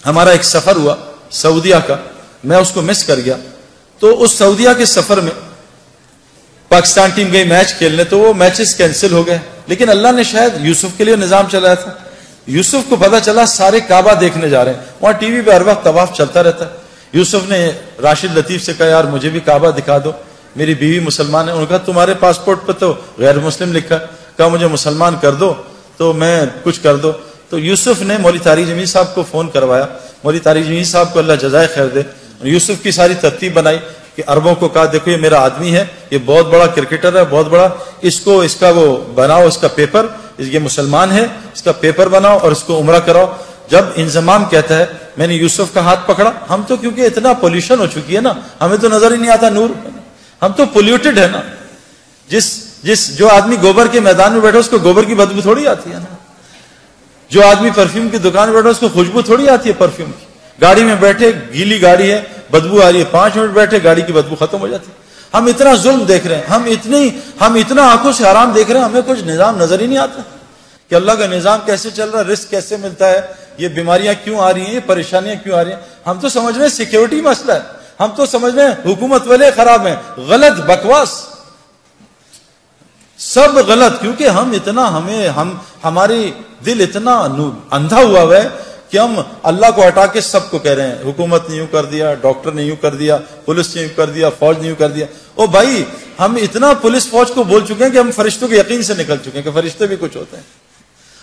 ہمارا ایک سفر ہوا سعودیہ کا، میں اس کو مس کر گیا. تو اس سعودیہ کے سفر میں پاکستان ٹیم گئی میچ کھیلنے، تو وہ میچز کینسل ہو گئے. لیکن اللہ نے شاید یوسف کے لیے نظام چلایا تھا. یوسف کو پتا چلا سارے کعبہ دیکھنے جا رہے ہیں، وہاں ٹی وی پہ ہر وقت طواف چلتا رہتا ہے. یوسف نے راشد لطیف سے کہا یار مجھے بھی کعبہ دکھا دو، میری بیوی مسلمان ہے. انہوں نے کہا تمہارے پاسپورٹ پہ تو غیر مسلم لکھا ہے. کہا مجھے مسلمان کر دو تو میں کچھ کر دو. تو یوسف نے مولوی طارق جمیل صاحب کو فون کروایا. مولوی طارق جمیل صاحب کو اللہ جزائے خیر دے. یوسف کی ساری ترتیب بنائی کہ عربوں کو کہا دیکھو یہ میرا آدمی ہے، یہ بہت بڑا کرکٹر ہے، بہت بڑا، اس کا وہ بناؤ، اس کا پیپر، یہ مسلمان ہے، اس کا پیپر بناؤ اور اس کو عمرہ کراؤ. جب انضمام کہتا ہے میں نے یوسف کا ہاتھ پکڑا. ہم تو کیونکہ اتنا پولیوشن ہو چکی ہے نا، ہمیں تو نظر ہی نہیں آتا نور، ہم تو پولیوٹڈ ہے نا. جو آدمی گوبر کے میدان میں بیٹھا اس کو گوبر کی بدبو تھوڑی آتی ہے نا. جو آدمی پرفیوم کی دکان میں بیٹھا اس کو خوشبو تھوڑی آتی ہے پرفیوم کی. گاڑی میں بیٹھے گیلی گاڑی ہے بدبو آ رہی ہے، 5 منٹ بیٹھے گاڑی کی بدبو ختم ہو جاتی ہے. ہم اتنا ظلم دیکھ رہے ہیں، ہم اتنا آنکھوں سے حرام دیکھ رہے ہیں، ہمیں کچھ نظام نظر ہی نہیں آتا کہ اللہ کا نظام کیسے چل رہا ہے، رزق کیسے ملتا ہے، یہ بیماریاں کیوں آ رہی ہیں، یہ پریشانیاں کیوں آ رہی ہیں. ہم تو سمجھ رہے ہیں سیکیورٹی مسئلہ ہے، ہم تو سمجھ رہے ہیں حکومت والے خراب ہیں. غلط، بکواس، سب غلط. کیونکہ ہماری دل اتنا اندھا ہوا ہے کہ ہم اللہ کو ہٹا کے سب کو کہہ رہے ہیں حکومت نے یوں کر دیا، ڈاکٹر نے یوں کر دیا، پولیس نے یوں کر دیا، فوج نے یوں کر دیا. او بھائی ہم اتنا پولیس فوج کو بول چکے ہیں کہ ہم فرشتوں کے یقین سے نکل چکے ہیں کہ فرشتے بھی کچھ ہوتے ہیں.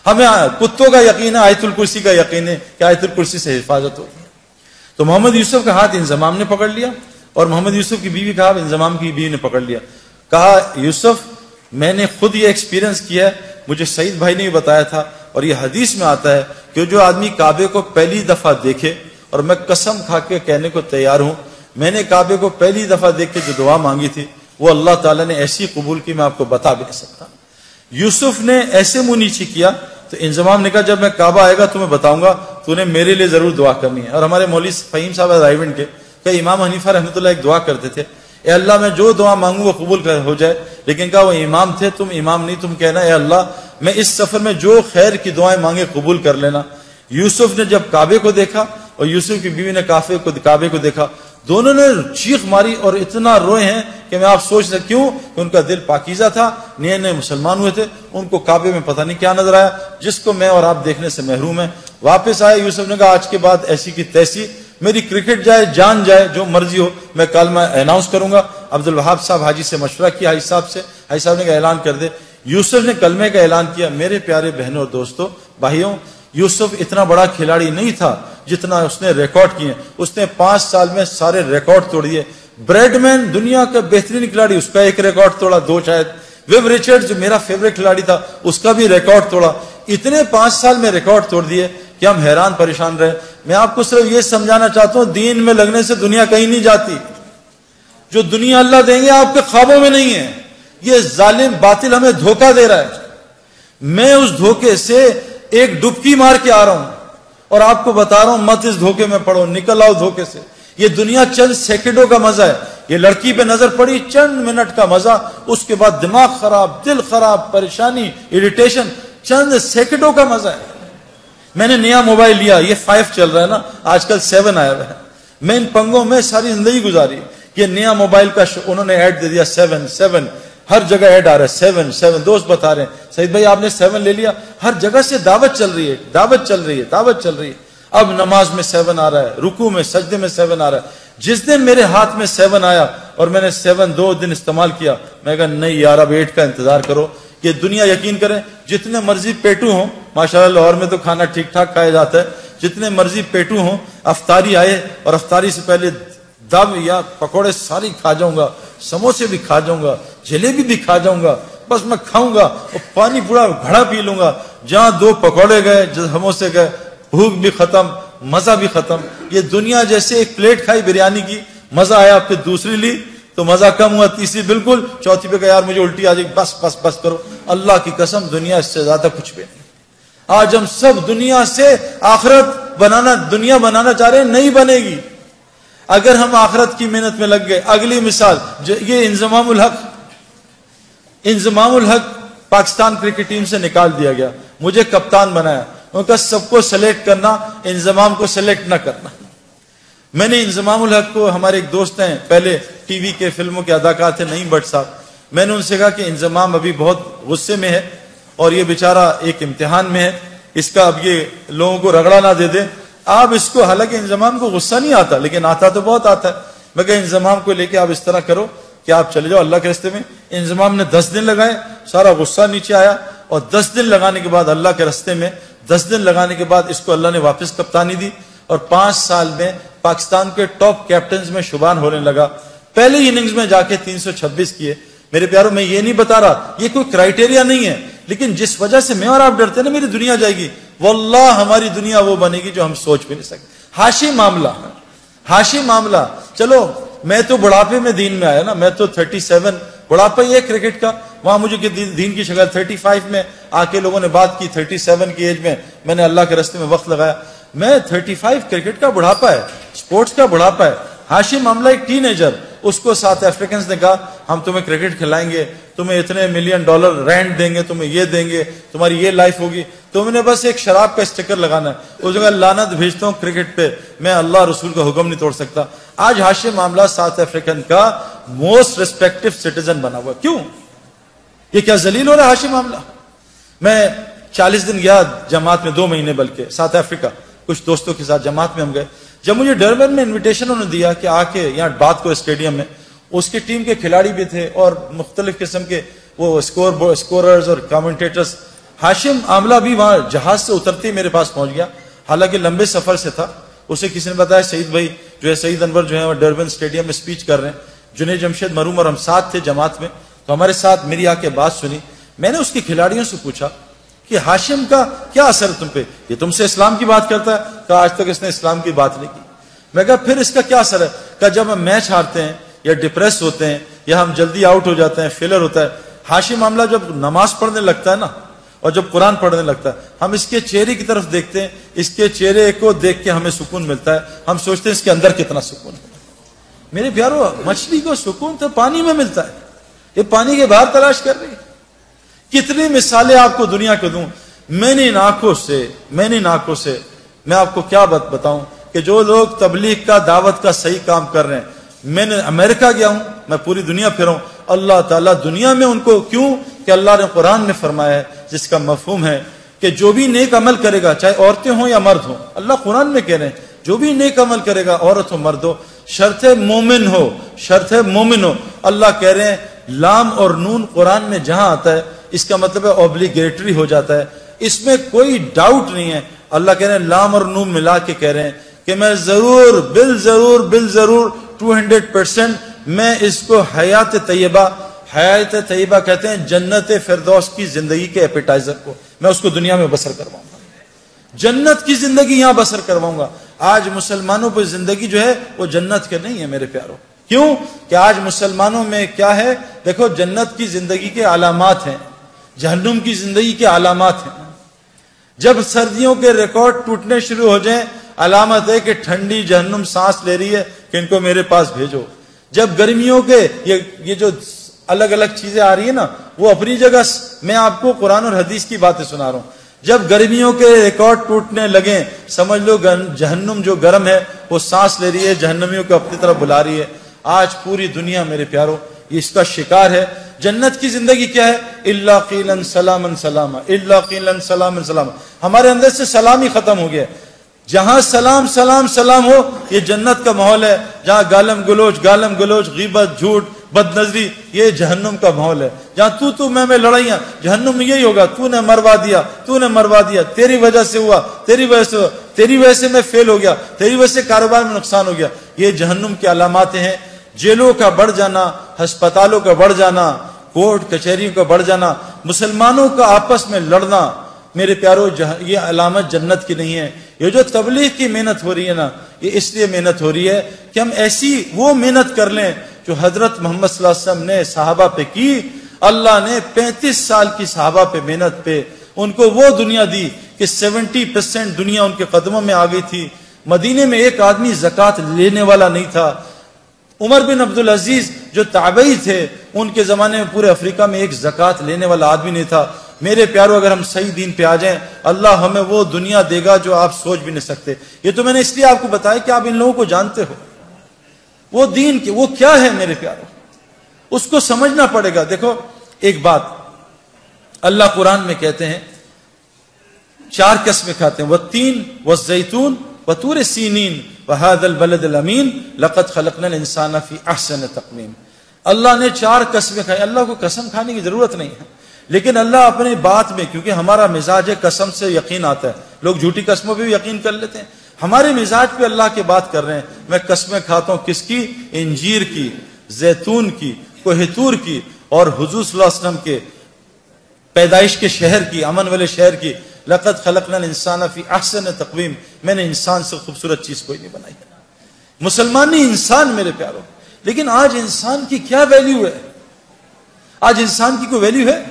ہمیں کتوں کا یقین ہے، آیت الکرسی کا یقین ہے کہ آیت الکرسی سے حفاظت ہوتی ہے. تو محمد یوسف کا ہاتھ انضمام نے پکڑ لیا اور محمد یوسف کی بیوی کا ہاتھ انضمام کی بیوی نے پکڑ لیا. کہا یوسف میں نے خود یہ ایکسپیرینس کیا ہے، مجھے سعید بھائی نے بتایا تھا، اور یہ حدیث میں آتا ہے کہ جو آدمی کعبے کو پہلی دفعہ دیکھے، اور میں قسم کھا کے کہنے کو تیار ہوں میں نے کعبے کو پہلی دفعہ دیکھ کے جو دعا مانگی تھی وہ اللہ تعالیٰ نے ایسی قبول کی میں آپ کو بتا بھی نہیں سکتا. یوسف نے ایسے منہ نیچے کیا تو انضمام نے کہا جب میں کعبہ آئے گا تمہیں بتاؤں گا، تو نے میرے لیے ضرور دعا کرنی ہے. اور ہمارے مولوی فہیم صاحب رائیونڈ کے کہ امام حنیفہ رحمۃ اللہ ایک دعا کرتے تھے، اے اللہ میں جو دعا مانگوں وہ قبول ہو جائے. لیکن کہا وہ امام تھے، تم امام نہیں، تم کہنا اے اللہ میں اس سفر میں جو خیر کی دعائیں مانگے قبول کر لینا. یوسف نے جب کعبے کو دیکھا اور یوسف کی بیوی نے کعبے کو دیکھا، دونوں نے چیخ ماری اور اتنا روئے ہیں کہ میں آپ سوچ سکتے کیوں کہ ان کا دل پاکیزہ تھا، نئے نئے مسلمان ہوئے تھے. ان کو کعبے میں پتہ نہیں کیا نظر آیا جس کو میں اور آپ دیکھنے سے محروم ہیں. واپس آئے یوسف نے کہا آج کے بعد ایسی کی تیسی، میری کرکٹ جائے جان جائے جو مرضی ہو، میں کلمہ اناؤنس کروں گا. عبد الوہاب صاحب حاجی سے مشورہ کیا حاجی صاحب سے، حاجی صاحب نے کہا اعلان کر دے. یوسف نے کلمے کا اعلان کیا. میرے پیارے بہنوں اور دوستوں بھائیوں، یوسف اتنا بڑا کھلاڑی نہیں تھا جتنا اس نے ریکارڈ کیے. اس نے 5 سال میں سارے ریکارڈ توڑ دیے. بریڈ مین دنیا کا بہترین کھلاڑی، اس کا ایک ریکارڈ توڑا، 2 شاید. ویب ریچرڈ جو میرا فیوریٹ کھلاڑی تھا اس کا بھی ریکارڈ توڑا. اتنے 5 سال میں ریکارڈ توڑ دیے کہ ہم حیران پریشان رہے. میں آپ کو صرف یہ سمجھانا چاہتا ہوں دین میں لگنے سے دنیا کہیں نہیں جاتی. جو دنیا اللہ دیں گے آپ کے خوابوں میں نہیں ہے. یہ ظالم باطل ہمیں دھوکہ دے رہا ہے. میں اس دھوکے سے ایک ڈبکی مار کے آ رہا ہوں اور آپ کو بتا رہا ہوں مت اس دھوکے میں پڑو، نکل آؤ دھوکے سے. یہ دنیا چند سیکنڈوں کا مزہ ہے. یہ لڑکی پہ نظر پڑی چند منٹ کا مزہ، اس کے بعد دماغ خراب، دل خراب، پریشانی، اریٹیشن، چند سیکنڈوں کا مزہ ہے. میں نے نیا موبائل لیا، یہ 5 چل رہا ہے نا، آج کل 7 آیا ہوا ہے. میں ان پنگوں میں ساری زندگی گزاری. یہ نیا موبائل کا انہوں نے ایڈ دے دیا 7 ہر جگہ ایڈ آ رہا ہے 7 دوست بتا رہے ہیں سعید بھائی آپ نے 7 لے لیا. ہر جگہ سے دعوت چل رہی ہے، دعوت چل رہی ہے، دعوت چل رہی ہے. اب نماز میں 7 آ رہا ہے، رکوع میں سجدے میں 7 آ رہا ہے. جس دن میرے ہاتھ میں 7 آیا اور میں نے 7 2 دن استعمال کیا، میں کہا نہیں یار اب 8 کا انتظار کرو. یہ دنیا یقین کریں جتنے مرضی پیٹو ہوں، ماشاءاللہ لاہور میں تو کھانا ٹھیک ٹھاک کھایا جاتا ہے، جتنے مرضی پیٹو ہوں، افطاری آئے اور افطاری سے پہلے دب یا پکوڑے ساری کھا جاؤں گا، سموسے بھی کھا جاؤں گا، جلیبی بھی کھا جاؤں گا، بس میں کھاؤں گا اور پانی پورا گھڑا پی لوں گا. جہاں 2 پکوڑے گئے، سموسے گئے، بھوک بھی ختم، مزہ بھی ختم. یہ دنیا جیسے ایک پلیٹ کھائی بریانی کی، مزہ آیا، پھر دوسری لی تو مزہ کم ہوا، تیسری بالکل، چوتھی پہ کہا یار مجھے الٹی آ جائے، بس بس بس کرو. اللہ کی قسم دنیا اس سے زیادہ کچھ بھی نہیں. آج ہم سب دنیا سے آخرت بنانا، دنیا بنانا چاہ رہے ہیں، نہیں بنے گی اگر ہم آخرت کی محنت میں لگ گئے. اگلی مثال یہ انضمام الحق پاکستان کرکٹ ٹیم سے نکال دیا گیا، مجھے کپتان بنایا. ان کا سب کو سلیکٹ کرنا، انضمام کو سلیکٹ نہ کرنا۔ میں نے انضمام الحق کو، ہمارے ایک دوست ہیں پہلے ٹی وی کے فلموں کے اداکار تھے نعیم بٹ صاحب، میں نے ان سے کہا کہ انضمام ابھی بہت غصے میں ہے اور یہ بیچارہ ایک امتحان میں ہے، اس کا اب یہ لوگوں کو رگڑا نہ دے دے آپ اس کو۔ حالانکہ انضمام کو غصہ نہیں آتا لیکن آتا تو بہت آتا ہے۔ میں کہا انضمام کو لے کے آپ اس طرح کرو کہ آپ چلے جاؤ اللہ کے راستے میں۔ انضمام نے 10 دن لگائے، سارا غصہ نیچے آیا، اور 10 دن لگانے کے بعد اللہ کے راستے میں 10 دن لگانے کے بعد اس کو اللہ نے واپس کپتانی دی، اور 5 سال میں پاکستان کے ٹاپ کیپٹنز میں شمار ہونے لگا۔ پہلی اننگز میں جا کے 326 کیے۔ میرے پیاروں، میں یہ نہیں بتا رہا، یہ کوئی کرائٹیریا نہیں ہے، لیکن جس وجہ سے میں اور آپ ڈرتے ہیں نا میری دنیا جائے گی، واللہ ہماری دنیا وہ بنے گی جو ہم سوچ بھی نہیں سکتے۔ حاشی معاملہ، چلو میں تو بڑھاپے میں دین میں آیا نا، میں تو 37 بڑھاپا ہی ہے کرکٹ کا، وہاں مجھے دین کی شکل 35 میں آ کے لوگوں نے بات کی، 37 کی ایج میں نے اللہ کے راستے میں وقت لگایا۔ میں 35 کرکٹ کا بڑھاپا ہے، سپورٹس کا بڑھاپا ہے۔ حاشی معاملہ ایک ٹین ایجر، اس کو ساؤتھ افریکنز نے کہا ہم تمہیں کرکٹ کھلائیں گے، تمہیں اتنے $1 ملین رینٹ دیں گے، تمہیں یہ دیں گے، تمہاری یہ لائف ہوگی، تم نے بس ایک شراب کا اسٹیکر لگانا ہے۔ اس نے کہا لعنت بھیجتا ہوں کرکٹ پہ، میں اللہ رسول کا حکم نہیں توڑ سکتا۔ آج حاشی معاملہ ساؤتھ افریکن کا موسٹ ریسپیکٹو سٹیزن بنا ہوا، کیوں؟ یہ کیا ذلیل ہو رہا ہے حاشی معاملہ؟ میں 40 دن گیا جماعت میں، 2 مہینے بلکہ، ساؤتھ افریقہ، کچھ دوستوں کے ساتھ جماعت میں ہم گئے۔ جب مجھے ڈربن میں انویٹیشن انہوں نے دیا کہ آ کے یہاں بات کو اسٹیڈیم میں، اس کی ٹیم کے کھلاڑی بھی تھے اور مختلف قسم کے وہ اسکوررز اور کامنٹیٹرز۔ ہاشم عاملہ بھی وہاں جہاز سے اترتے ہی میرے پاس پہنچ گیا، حالانکہ لمبے سفر سے تھا۔ اسے کسی نے بتایا سعید بھائی جو ہے، سعید انور جو ہے وہ ڈربن اسٹیڈیم میں اسپیچ کر رہے ہیں، جنید جمشید مروم اور ہم ساتھ تھے جماعت میں، تو ہمارے ساتھ میری آ کے بات سنی۔ میں نے اس کے کھلاڑیوں سے پوچھا کہ ہاشم کا کیا اثر ہے تم پہ؟ یہ تم سے اسلام کی بات کرتا ہے؟ کہا آج تک اس نے اسلام کی بات نہیں کی۔ میں کہا پھر اس کا کیا اثر ہے؟ کہا جب ہم میچ ہارتے ہیں یا ڈپریس ہوتے ہیں یا ہم جلدی آؤٹ ہو جاتے ہیں، فیلر ہوتا ہے، ہاشم معاملہ جب نماز پڑھنے لگتا ہے نا اور جب قرآن پڑھنے لگتا ہے، ہم اس کے چہرے کی طرف دیکھتے ہیں، اس کے چہرے کو دیکھ کے ہمیں سکون ملتا ہے، ہم سوچتے ہیں اس کے اندر کتنا سکون ہے۔ میرے پیارو، مچھلی کو سکون تو پانی میں ملتا ہے، یہ پانی کے باہر تلاش کر رہی ہے۔ کتنی مثالیں آپ کو دنیا کو دوں، میں نے ان آنکھوں سے میں آپ کو کیا بتاؤں کہ جو لوگ تبلیغ کا، دعوت کا صحیح کام کر رہے ہیں، میں نے امریکہ گیا ہوں، میں پوری دنیا پھرا ہوں، اللہ تعالیٰ دنیا میں ان کو، کیوں کہ اللہ نے قرآن میں فرمایا ہے جس کا مفہوم ہے کہ جو بھی نیک عمل کرے گا، چاہے عورتیں ہوں یا مرد ہوں، اللہ قرآن میں کہہ رہے ہیں جو بھی نیک عمل کرے گا، عورت ہو مرد ہو، شرط مومن ہو، اللہ کہہ رہے ہیں لام اور نون قرآن میں جہاں آتا ہے اس کا مطلب ہے اوبلیگیٹری ہو جاتا ہے، اس میں کوئی ڈاؤٹ نہیں ہے۔ اللہ کہہ رہے ہیں لام اور نون ملا کے کہہ رہے ہیں کہ میں ضرور بالضرور 200% میں اس کو حیات طیبہ کہتے ہیں جنت فردوس کی زندگی کے ایپیٹائزر کو، میں اس کو دنیا میں بسر کرواؤں گا، جنت کی زندگی یہاں بسر کرواؤں گا۔ آج مسلمانوں پہ زندگی جو ہے وہ جنت کے نہیں ہے میرے پیاروں، کیوں کہ آج مسلمانوں میں کیا ہے؟ دیکھو، جنت کی زندگی کے علامات ہیں، جہنم کی زندگی کے علامات ہیں۔ جب سردیوں کے ریکارڈ ٹوٹنے شروع ہو جائیں، علامت ہے کہ ٹھنڈی جہنم سانس لے رہی ہے کہ ان کو میرے پاس بھیجو۔ جب گرمیوں کے یہ جو الگ الگ چیزیں آ رہی ہیں نا، وہ اپنی جگہ، میں آپ کو قرآن اور حدیث کی باتیں سنا رہا ہوں، جب گرمیوں کے ریکارڈ ٹوٹنے لگیں سمجھ لو جہنم جو گرم ہے وہ سانس لے رہی ہے، جہنمیوں کو اپنی طرف بلا رہی ہے۔ آج پوری دنیا میرے پیاروں یہ اس کا شکار ہے۔ جنت کی زندگی کیا ہے؟ الا قیلا سلاما سلاما، الا قیلا سلاما سلاما، ہمارے اندر سے سلام ہی ختم ہو گیا۔ جہاں سلام سلام سلام ہو یہ جنت کا ماحول ہے، جہاں گالم گلوچ غیبت جھوٹ بد نظری یہ جہنم کا ماحول ہے، جہاں تو میں لڑائیاں، جہنم میں یہی ہوگا، تو نے مروا دیا، تیری وجہ سے ہوا، تیری وجہ سے میں فیل ہو گیا، تیری وجہ سے کاروبار میں نقصان ہو گیا۔ یہ جہنم کی علامات ہیں۔ جیلوں کا بڑھ جانا، ہسپتالوں کا بڑھ جانا، کورٹ کچہریوں کا بڑھ جانا، مسلمانوں کا آپس میں لڑنا، میرے پیارو یہ علامت جنت کی نہیں ہے۔ یہ جو تبلیغ کی محنت ہو رہی ہے نا، یہ اس لیے محنت ہو رہی ہے کہ ہم ایسی وہ محنت کر لیں جو حضرت محمد صلی اللہ علیہ وسلم نے صحابہ پہ کی۔ اللہ نے 35 سال کی صحابہ پہ محنت پہ ان کو وہ دنیا دی کہ 70% دنیا ان کے قدموں میں آ گئی تھی۔ مدینے میں ایک آدمی زکوٰۃ لینے والا نہیں تھا۔ عمر بن عبدالعزیز جو تابعی تھے، ان کے زمانے میں پورے افریقہ میں ایک زکوٰۃ لینے والا آدمی نہیں تھا۔ میرے پیارو اگر ہم صحیح دین پہ آ جائیں اللہ ہمیں وہ دنیا دے گا جو آپ سوچ بھی نہیں سکتے. یہ تو میں نے اس لیے آپ کو بتایا کہ آپ ان لوگوں کو جانتے ہو. وہ دین کی وہ کیا ہے میرے پیارو, اس کو سمجھنا پڑے گا. دیکھو ایک بات اللہ قرآن میں کہتے ہیں 4 قسمیں کھاتے ہیں, والتین والزیتون وطور سینین وہذا البلد الامین لقد خلقنا الانسان فی احسن تقویم. اللہ نے 4 قسمیں کھائی. اللہ کو قسم کھانے کی ضرورت نہیں ہے, لیکن اللہ اپنے بات میں, کیونکہ ہمارا مزاج ہے قسم سے یقین آتا ہے, لوگ جھوٹی قسموں پہ بھی یقین کر لیتے ہیں. ہمارے مزاج پہ اللہ کی بات کر رہے ہیں. میں قسمیں کھاتا ہوں کس کی؟ انجیر کی, زیتون کی, کوہ طور کی, اور حضور صلی اللہ علیہ وسلم کے پیدائش کے شہر کی, امن والے شہر کی. لقد خلقنا الانسان فی احسن تقویم. میں نے انسان سے خوبصورت چیز کوئی نہیں بنائی. مسلمان نہیں, انسان میرے پیارو. لیکن آج انسان کی کیا ویلیو ہے؟ آج انسان کی کوئی ویلیو ہے؟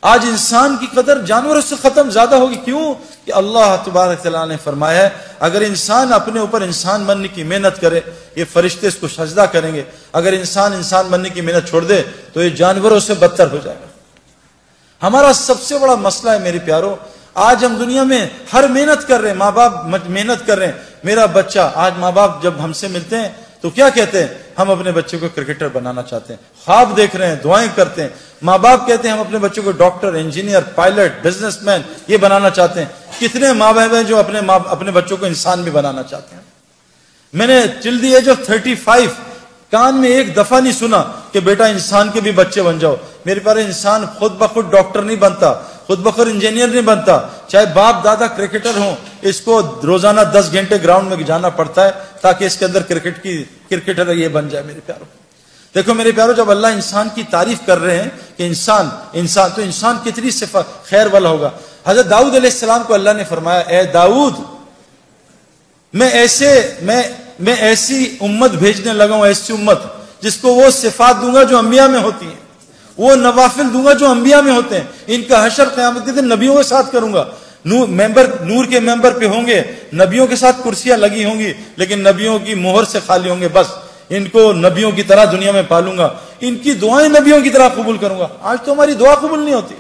آج انسان کی قدر جانوروں سے ختم زیادہ ہوگی. کیوں؟ کہ اللہ تبارک تعالیٰ نے فرمایا ہے اگر انسان اپنے اوپر انسان بننے کی محنت کرے یہ فرشتے اس کو سجدہ کریں گے. اگر انسان بننے کی محنت چھوڑ دے تو یہ جانوروں سے بدتر ہو جائے گا. ہمارا سب سے بڑا مسئلہ ہے میرے پیارو, آج ہم دنیا میں ہر محنت کر رہے ہیں, ماں باپ محنت کر رہے ہیں. میرا بچہ, آج ماں باپ جب ہم سے ملتے ہیں تو کیا کہتے ہیں؟ ہم اپنے بچے کو کرکٹر بنانا چاہتے ہیں, خواب دیکھ رہے ہیں, دعائیں کرتے ہیں. ماں باپ کہتے ہیں ہم اپنے بچوں کو doctor, engineer, pilot, business man یہ بنانا چاہتے ہیں. کتنے ماں باپ ہیں جو اپنے بچوں کو انسان بھی بنانا چاہتے ہیں. میں نے ٹل دی ایج آف 35 کان میں ایک دفعہ نہیں سنا کہ بیٹا انسان کے بھی بچے بن جاؤ. میرے پاس انسان خود بخود ڈاکٹر نہیں بنتا, خود بخود انجینئر نہیں بنتا. چاہے باپ دادا کرکٹر ہوں, اس کو روزانہ 10 گھنٹے گراؤنڈ میں جانا پڑتا ہے تاکہ اس کے اندر کرکٹر یہ بن جائے. میرے پیارو دیکھو میرے پیارو, جب اللہ انسان کی تعریف کر رہے ہیں کہ انسان تو انسان کتنی صفت خیر والا ہوگا. حضرت داؤد علیہ السلام کو اللہ نے فرمایا اے داؤد میں ایسی امت بھیجنے لگا ہوں, ایسی امت جس کو وہ صفات دوں گا جو انبیاء میں ہوتی ہیں, وہ نوافل دوں گا جو انبیاء میں ہوتے ہیں. ان کا حشر قیامت کے دن نبیوں کے ساتھ کروں گا. نور کے ممبر پہ ہوں گے, نبیوں کے ساتھ کرسیاں لگی ہوں گی, لیکن نبیوں کی مہر سے خالی ہوں گے. بس ان کو نبیوں کی طرح دنیا میں پالوں گا, ان کی دعائیں نبیوں کی طرح قبول کروں گا. آج تو ہماری دعا قبول نہیں ہوتی.